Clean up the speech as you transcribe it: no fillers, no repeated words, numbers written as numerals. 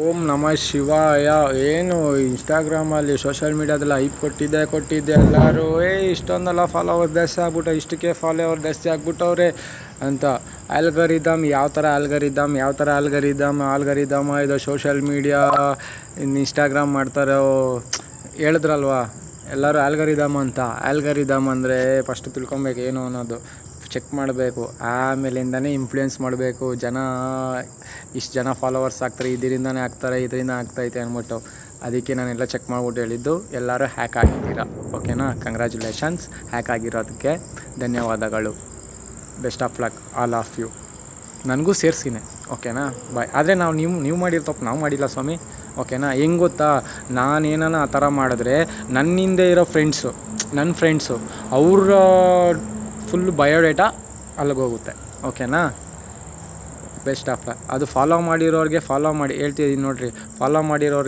ಓಂ ನಮಃ ಶಿವಾಯ. ಏನು ಇನ್ಸ್ಟಾಗ್ರಾಮಲ್ಲಿ ಸೋಷಿಯಲ್ ಮೀಡ್ಯಾದೆಲ್ಲ ಹೈಪ್ ಕೊಟ್ಟಿದ್ದೆ ಎಲ್ಲರೂ ಇಷ್ಟೊಂದೆಲ್ಲ ಫಾಲೋವರ್ಸ್ ಜಾಸ್ತಿ ಆಗ್ಬಿಟ್ಟು ಇಷ್ಟಕ್ಕೆ ಫಾಲೋವರ್ ಜಾಸ್ತಿ ಆಗ್ಬಿಟ್ಟವ್ರೆ ಅಂತ. ಆಲ್ಗರಿದಮ್ ಯಾವ ಥರ ಆಲ್ಗರಿದಮ್ ಇದು ಸೋಷಿಯಲ್ ಮೀಡ್ಯಾ ಇನ್ಸ್ಟಾಗ್ರಾಮ್ ಮಾಡ್ತಾರೋ ಹೇಳಿದ್ರಲ್ವ ಎಲ್ಲರೂ ಆಲ್ಗರಿದಮ್ ಅಂತ. ಆಲ್ಗರಿದಮ್ ಅಂದರೆ ಫಸ್ಟ್ ತಿಳ್ಕೊಬೇಕು ಏನು ಅನ್ನೋದು, ಚೆಕ್ ಮಾಡಬೇಕು, ಆಮೇಲಿಂದನೇ ಇನ್ಫ್ಲೂಯೆನ್ಸ್ ಮಾಡಬೇಕು. ಇಷ್ಟು ಜನ ಫಾಲೋವರ್ಸ್ ಆಗ್ತಾರೆ, ಇದರಿಂದನೇ ಇದರಿಂದ ಆಗ್ತೈತೆ ಅಂದ್ಬಿಟ್ಟು. ಅದಕ್ಕೆ ನಾನೆಲ್ಲ ಚೆಕ್ ಮಾಡಿಬಿಟ್ಟು ಹೇಳಿದ್ದು. ಎಲ್ಲರೂ ಹ್ಯಾಕ್ ಆಗಿದ್ದೀರಾ, ಓಕೆನಾ? ಕಂಗ್ರ್ಯಾಚುಲೇಷನ್ಸ್ ಹ್ಯಾಕ್ ಆಗಿರೋದಕ್ಕೆ ಧನ್ಯವಾದಗಳು. Best of luck all of you. ನನಗೂ ಸೇರಿಸಿನೇ, ಓಕೆನಾ? ಬಾಯ್. ಆದರೆ ನೀವು ಮಾಡಿರೋ ತಪ್ಪು ನಾವು ಮಾಡಿಲ್ಲ ಸ್ವಾಮಿ, ಓಕೆನಾ? ಹೆಂಗೆ ಗೊತ್ತಾ, ನಾನೇನ ಆ ಥರ ಮಾಡಿದ್ರೆ ನನ್ನಿಂದೆ ಇರೋ ನನ್ನ ಫ್ರೆಂಡ್ಸು ಅವರ ಫುಲ್ ಬಯೋಡೇಟಾ ಅಲ್ಲಿಗೋಗುತ್ತೆ, ಓಕೆನಾ? Best of luck. ಅದು ಫಾಲೋ ಮಾಡಿರೋರಿಗೆ ಹೇಳ್ತಿದ್ದೀನಿ ನೋಡಿರಿ, ಫಾಲೋ ಮಾಡಿರೋರಿಗೆ